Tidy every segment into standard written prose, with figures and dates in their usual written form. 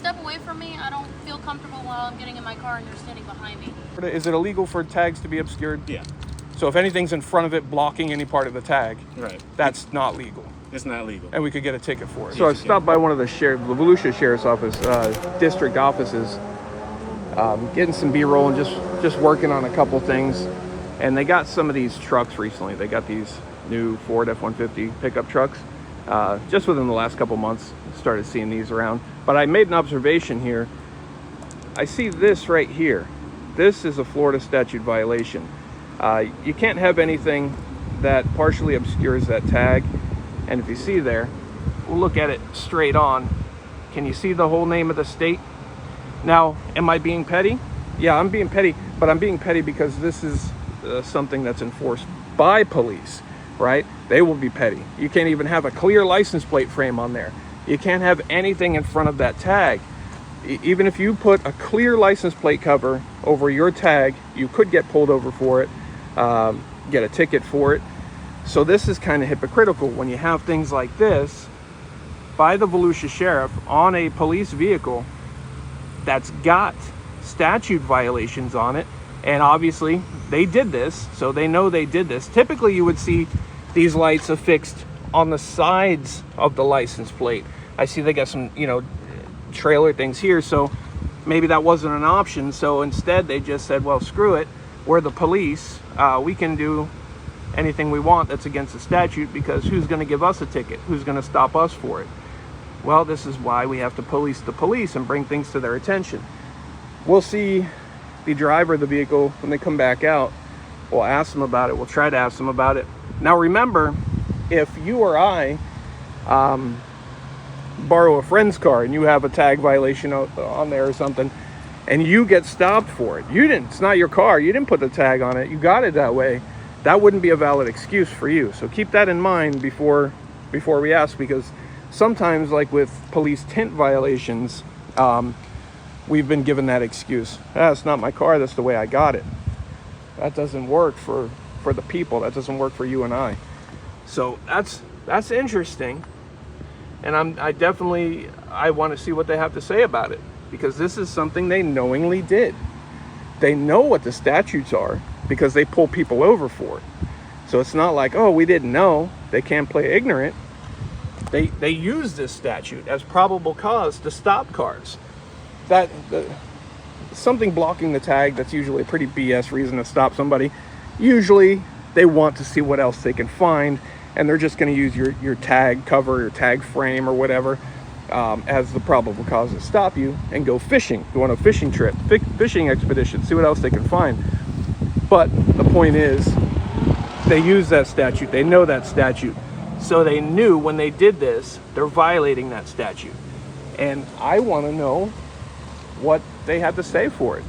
step away from me. I don't feel comfortable while I'm getting in my car and you're standing behind me. Is it illegal for tags to be obscured? Yeah. So if anything's in front of it blocking any part of the tag, Right. that's not legal. It's not legal. And we could get a ticket for it. Yes, So I you stopped by one of the Volusia Sheriff's Office district offices, getting some B-roll and just working on a couple things. And they got some of these trucks recently. They got these new Ford F-150 pickup trucks. Just within the last couple months, started seeing these around. But I made an observation here. I see this right here. This is a Florida statute violation. You can't have anything that partially obscures that tag. And if you see there, we'll look at it straight on. Can you see the whole name of the state? Now, am I being petty? Yeah, I'm being petty, but I'm being petty because this is something that's enforced by police, right? They will be petty. You can't even have a clear license plate frame on there. You can't have anything in front of that tag. Even if you put a clear license plate cover over your tag, you could get pulled over for it, get a ticket for it. So this is kind of hypocritical when you have things like this by the Volusia Sheriff on a police vehicle that's got statute violations on it. And obviously they did this, so they know they did this. Typically you would see these lights affixed on the sides of the license plate. I see they got some, trailer things here, so maybe that wasn't an option. So instead they just said, well, screw it. We're the police. We can do anything we want that's against the statute, because who's going to give us a ticket? Who's going to stop us for it? Well, this is why we have to police the police and bring things to their attention. We'll see the driver of the vehicle when they come back out. We'll ask them about it. We'll try to ask them about it. Now remember, if you or I borrow a friend's car and you have a tag violation on there or something, and you get stopped for it, it's not your car, you didn't put the tag on it, you got it that way, that wouldn't be a valid excuse for you. So keep that in mind before we ask, because sometimes, like with police tint violations, we've been given that excuse. It's not my car, that's the way I got it. That doesn't work for the people. That doesn't work for you and I. So that's interesting. And I want to see what they have to say about it, because this is something they knowingly did. They know what the statutes are because they pull people over for it. So it's not like, oh, we didn't know. They can't play ignorant. They use this statute as probable cause to stop cars. Something blocking the tag, that's usually a pretty BS reason to stop somebody. Usually they want to see what else they can find, and they're just going to use your tag cover, your tag frame or whatever as the probable cause to stop you and go fishing. Go on a fishing trip, fishing expedition, see what else they can find. But the point is, they use that statute. They know that statute. So they knew when they did this, they're violating that statute. And I want to know what they had to say for it.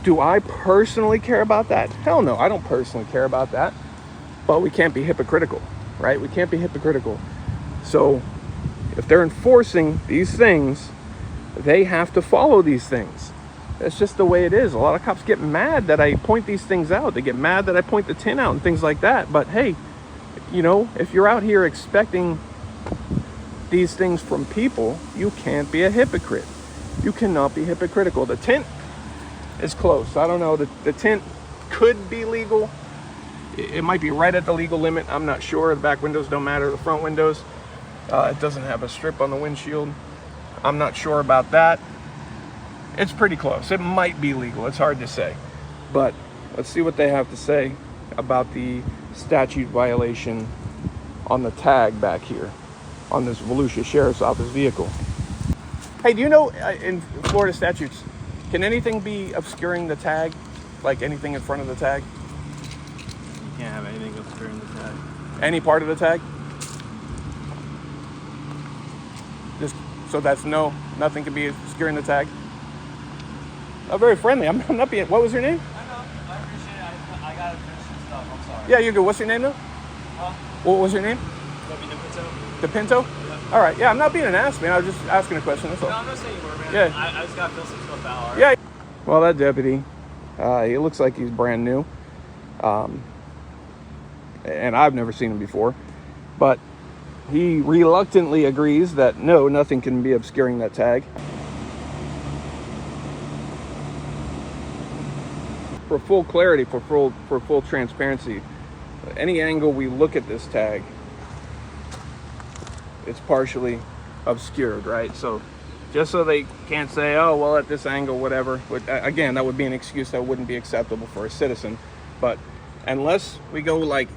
Do I personally care about that? Hell no, I don't personally care about that. But we can't be hypocritical, right? We can't be hypocritical. So if they're enforcing these things, they have to follow these things. That's just the way it is. A lot of cops get mad that I point these things out. They get mad that I point the tin out and things like that. But hey, if you're out here expecting these things from people, you can't be a hypocrite. You cannot be hypocritical. The tint is close. I don't know. The tint could be legal. It might be right at the legal limit. I'm not sure. The back windows don't matter. The front windows, it doesn't have a strip on the windshield. I'm not sure about that. It's pretty close. It might be legal. It's hard to say. But let's see what they have to say about the statute violation on the tag back here on this Volusia Sheriff's Office vehicle. Hey, do you know in Florida statutes, can anything be obscuring the tag? Like anything in front of the tag? You can't have anything obscuring the tag. Any part of the tag? So that's nothing can be obscuring the tag? Oh, very friendly. I'm not being, what was your name? I know. I appreciate it. I gotta finish some stuff. I'm sorry. Yeah, you're good. What's your name though? Huh? What was your name? The Pinto? DePinto? All right. Yeah, I'm not being an ass, man. I was just asking a question. That's all. No, I'm not saying you were, man. Yeah. I just gotta fill some stuff out. Right? Yeah. Well, that deputy, he looks like he's brand new. And I've never seen him before. But he reluctantly agrees that no, nothing can be obscuring that tag. for full clarity, for full transparency, any angle we look at this tag, it's partially obscured, right? So just so they can't say, oh, well, at this angle, whatever. Again, that would be an excuse that wouldn't be acceptable for a citizen. But unless we go like,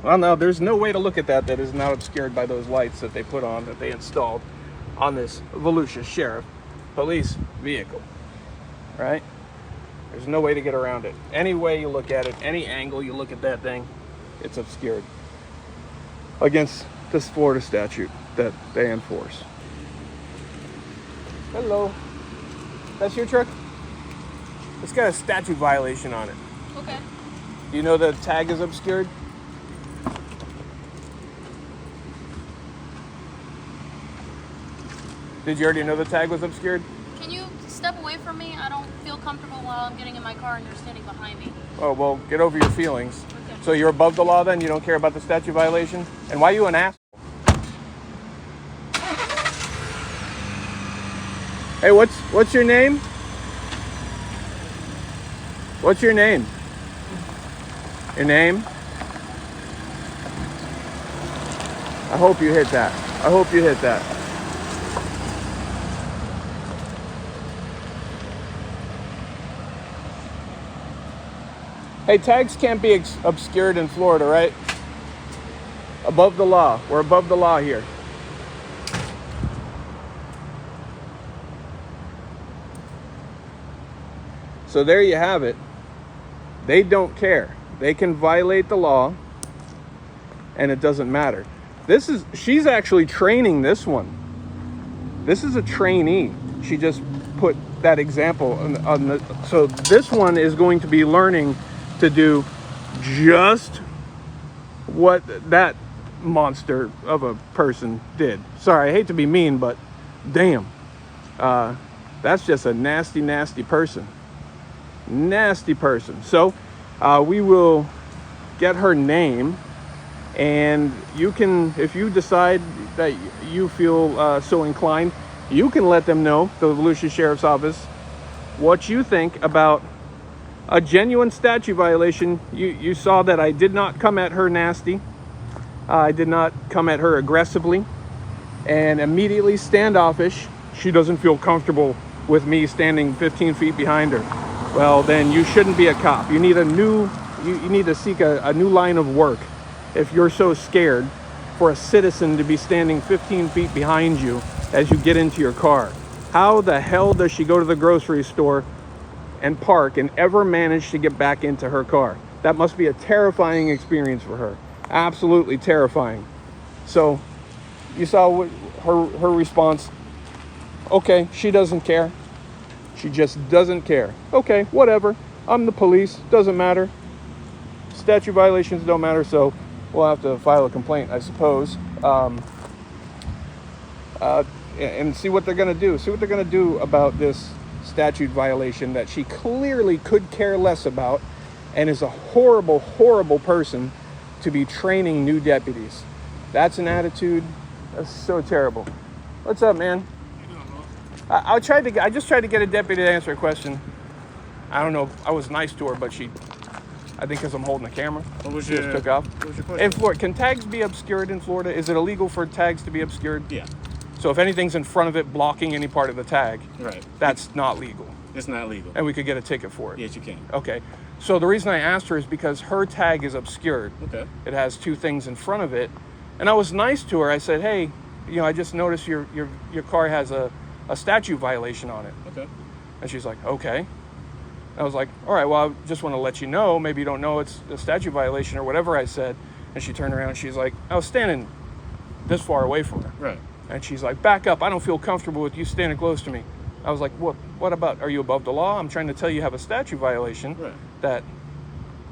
well, no, there's no way to look at that is not obscured by those lights that they put on, that they installed on this Volusia Sheriff police vehicle, right? There's no way to get around it. Any way you look at it, any angle you look at that thing, it's obscured against this Florida statute that they enforce. Hello. That's your truck? It's got a statute violation on it. Okay. Do you know the tag is obscured? Did you already know the tag was obscured? Can you step away from me? I don't feel comfortable while I'm getting in my car and you're standing behind me. Oh, well, get over your feelings. Okay. So you're above the law then? You don't care about the statute violation? And why are you an asshole? Hey, what's your name? What's your name? Your name? I hope you hit that. I hope you hit that. Hey, tags can't be obscured in Florida, right? Above the law. We're above the law here. So there you have it. They don't care. They can violate the law and it doesn't matter. She's actually training this one. This is a trainee. She just put that example on the, so this one is going to be learning to do just what that monster of a person did. Sorry, I hate to be mean, but damn. That's just a nasty, nasty person. Nasty person. So we will get her name, and you can, if you decide that you feel so inclined, you can let them know, the Volusia Sheriff's Office, what you think about a genuine statute violation. You saw that I did not come at her nasty. I did not come at her aggressively and immediately standoffish. She doesn't feel comfortable with me standing 15 feet behind her. Well, then you shouldn't be a cop. You need you need to seek a new line of work if you're so scared for a citizen to be standing 15 feet behind you as you get into your car. How the hell does she go to the grocery store and park and ever manage to get back into her car? That must be a terrifying experience for her. Absolutely terrifying. So you saw her response. Okay, she doesn't care. She just doesn't care. Okay, whatever. I'm the police. Doesn't matter. Statute violations don't matter, so we'll have to file a complaint, I suppose. And see what they're going to do. See what they're going to do about this statute violation that she clearly could care less about and is a horrible, horrible person to be training new deputies. That's an attitude. That's so terrible. What's up, man? I just tried to get a deputy to answer a question. I don't know. I was nice to her, but I think because I'm holding the camera, she just took off. What was your question? In Florida, can tags be obscured in Florida? Is it illegal for tags to be obscured? Yeah. So if anything's in front of it blocking any part of the tag, Right. that's not legal. It's not legal. And we could get a ticket for it. Yes, you can. Okay. So the reason I asked her is because her tag is obscured. Okay. It has two things in front of it. And I was nice to her. I said, hey, I just noticed your car has a statute violation on it. Okay. And she's like, okay. I was like, all right, well, I just want to let you know, maybe you don't know it's a statute violation or whatever I said. And she turned around and she's like, I was standing this far away from her. Right. And she's like, back up. I don't feel comfortable with you standing close to me. I was like, what about, are you above the law? I'm trying to tell you have a statute violation that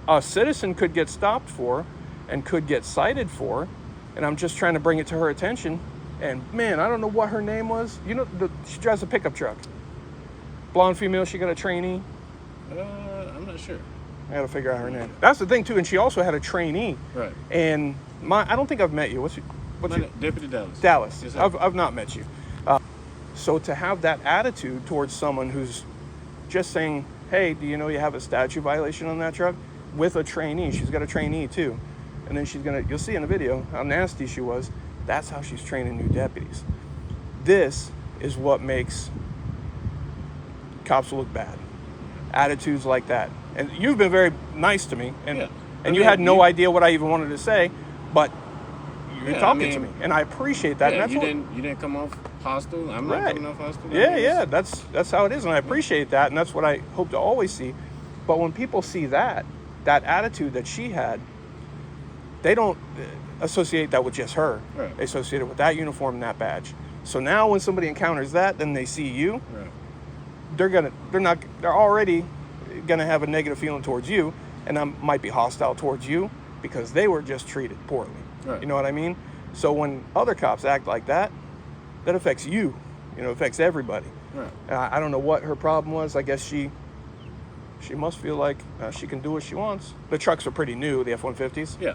a citizen could get stopped for and could get cited for. And I'm just trying to bring it to her attention. And man, I don't know what her name was. She drives a pickup truck. Blonde female, she got a trainee. I'm not sure. I gotta figure out her name. That's the thing too, and she also had a trainee. Right. And I don't think I've met you. What's your Deputy Dallas. Dallas. Yes, sir. I've not met you. So to have that attitude towards someone who's just saying, hey, do you know you have a statute violation on that truck? With a trainee. She's got a trainee too. And then you'll see in the video how nasty she was. That's how she's training new deputies. This is what makes cops look bad. Attitudes like that. And you've been very nice to me, and you had no idea what I even wanted to say, but you're talking to me, and I appreciate that. Yeah, and you didn't come off hostile. I'm not coming off hostile. Yeah, that's how it is, and I appreciate that, and that's what I hope to always see. But when people see that attitude that she had, they don't associate that with just her. Right. They associate it with that uniform and that badge. So now when somebody encounters that, then they see you. Right. They're already gonna have a negative feeling towards you, and might be hostile towards you because they were just treated poorly. Right. You know what I mean? So when other cops act like that affects you. You know, affects everybody. Right. I don't know what her problem was. I guess she must feel like she can do what she wants. The trucks are pretty new, the F-150s. Yeah.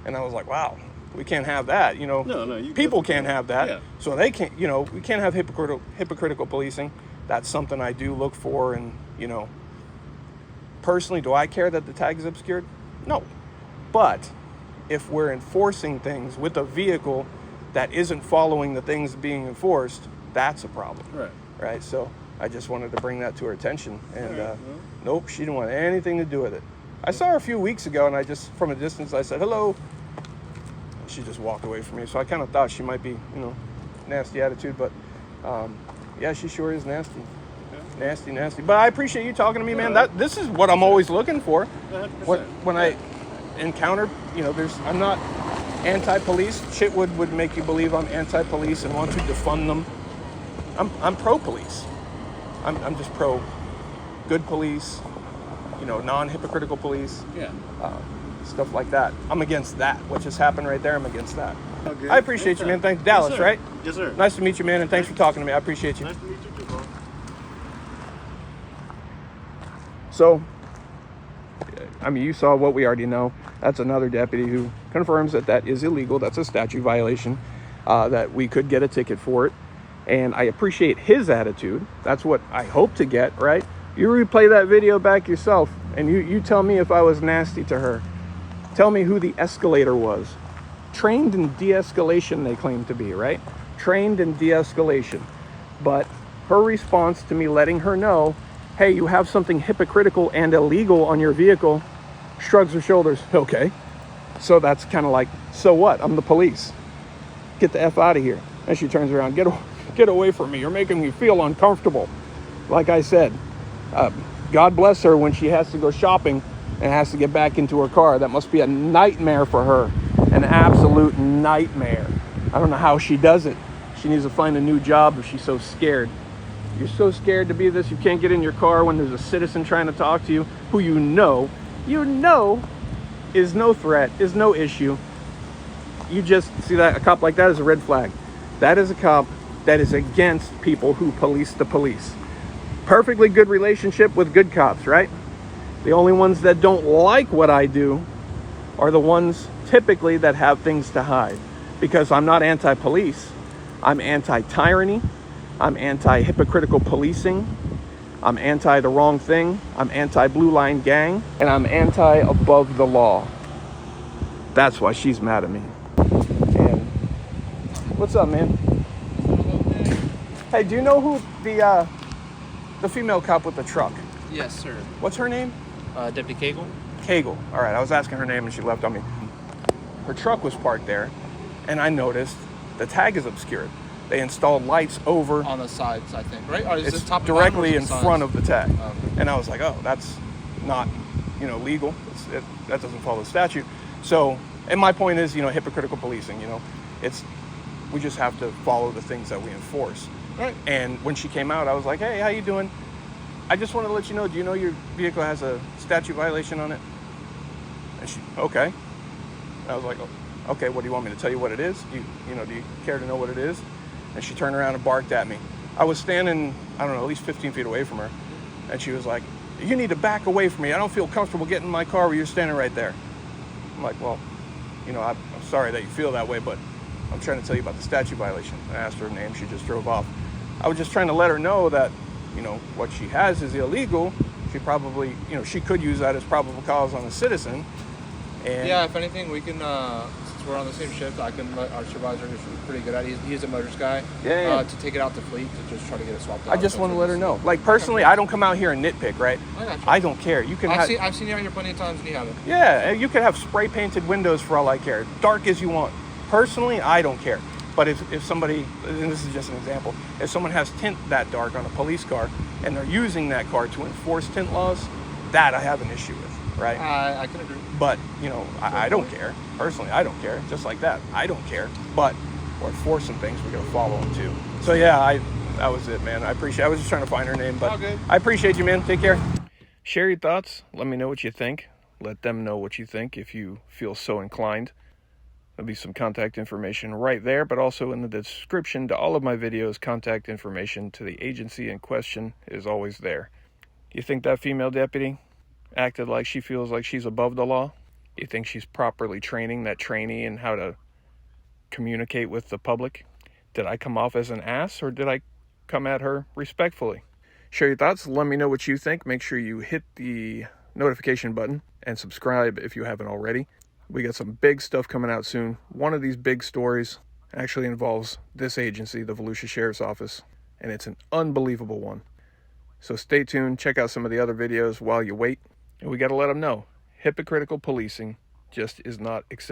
And I was like, wow, we can't have that. You know, No, people can't have that. Yeah. So they can't. You know, we can't have hypocritical policing. That's something I do look for, and you know. Personally, do I care that the tag is obscured? No. But if we're enforcing things with a vehicle that isn't following the things being enforced, that's a problem. Right. Right? So I just wanted to bring that to her attention. And nope, she didn't want anything to do with it. I saw her a few weeks ago, and I just, from a distance, I said, hello. And she just walked away from me. So I kind of thought she might be, you know, nasty attitude. But yeah, she sure is nasty. Nasty. But I appreciate you talking to me, man. This is what I'm always looking for. 100%. When I encounter, you know, I'm not anti-police. Chitwood would make you believe I'm anti-police and want to defund them. I'm pro-police. I'm just pro good police, you know, non-hypocritical police. Yeah. Stuff like that. I'm against that. What just happened right there, I'm against that. Okay. I appreciate you, man. Thanks. Dallas, Yes, sir. right? Yes, sir. Nice to meet you, man, and thanks for talking to me. I appreciate you. Nice to meet you too, bro. So, I mean, you saw what we already know. That's another deputy who confirms that is illegal. That's a statute violation, that we could get a ticket for it. And I appreciate his attitude. That's what I hope to get, right? You replay that video back yourself, and you tell me if I was nasty to her. Tell me who the escalator was. Trained in de-escalation, they claim to be, right? Trained in de-escalation. But her response to me letting her know, hey, you have something hypocritical and illegal on your vehicle, shrugs her shoulders. Okay. So that's kind of like, so what? I'm the police. Get the F out of here. And she turns around, get away from me. You're making me feel uncomfortable. Like I said, God bless her when she has to go shopping and has to get back into her car. That must be a nightmare for her. An absolute nightmare. I don't know how she does it. She needs to find a new job if she's so scared. You're so scared to be this, you can't get in your car when there's a citizen trying to talk to you who you know is no threat, is no issue. You just see that a cop like that is a red flag. That is a cop that is against people who police the police. Perfectly good relationship with good cops, right? The only ones that don't like what I do are the ones typically that have things to hide. Because I'm not anti-police, I'm anti-tyranny. I'm anti-hypocritical policing. I'm anti the wrong thing. I'm anti-blue line gang. And I'm anti-above the law. That's why she's mad at me. And what's up, man? Hey, do you know who the female cop with the truck? Yes, sir. What's her name? Deputy Kagle. Kagle. All right, I was asking her name and she left on me. Her truck was parked there, and I noticed the tag is obscured. They installed lights over On the sides, I think, right? Or is it's it top and directly bottom or in is it front sides? of the tag. Okay. And I was like, oh, that's not, legal. That doesn't follow the statute. So, and my point is, hypocritical policing, we just have to follow the things that we enforce. Right. And when she came out, I was like, hey, how you doing? I just wanted to let you know, do you know your vehicle has a statute violation on it? And she, okay. And I was like, oh, okay, what do you want me to tell you what it is? Do you care to know what it is? And she turned around and barked at me. I was standing, I don't know, at least 15 feet away from her. And she was like, you need to back away from me. I don't feel comfortable getting in my car where you're standing right there. I'm like, well, I'm sorry that you feel that way, but I'm trying to tell you about the statute violation. I asked her name, she just drove off. I was just trying to let her know that, what she has is illegal. She probably, you know, she could use that as probable cause on a citizen. And Yeah, if anything, we can, since we're on the same shift, I can let our supervisor, who's pretty good at it, he's a motors guy, Yeah. to take it out to fleet to just try to get it swapped out. I just want to let her know. Like, personally, I don't come out here and nitpick, right? I got you. I don't care. You can I've seen you out here plenty of times and you haven't. Yeah, you can have spray painted windows for all I care. Dark as you want. Personally, I don't care. But if somebody, and this is just an example, if someone has tint that dark on a police car and they're using that car to enforce tint laws, that I have an issue with, right? I can agree. But, you know, I don't care. Personally, I don't care. Just like that. I don't care. But we're enforcing things, we're going to follow them too. So yeah, that was it, man. I appreciate it. I was just trying to find her name, but All good. I appreciate you, man. Take care. Share your thoughts. Let me know what you think. Let them know what you think if you feel so inclined. There'll be some contact information right there, but also in the description to all of my videos, contact information to the agency in question is always there. You think that female deputy acted like she feels like she's above the law? You think she's properly training that trainee in how to communicate with the public? Did I come off as an ass, or did I come at her respectfully? Share your thoughts. Let me know what you think. Make sure you hit the notification button and subscribe if you haven't already. We got some big stuff coming out soon. One of these big stories actually involves this agency, the Volusia Sheriff's Office, and it's an unbelievable one. So stay tuned. Check out some of the other videos while you wait. And we got to let them know, hypocritical policing just is not acceptable.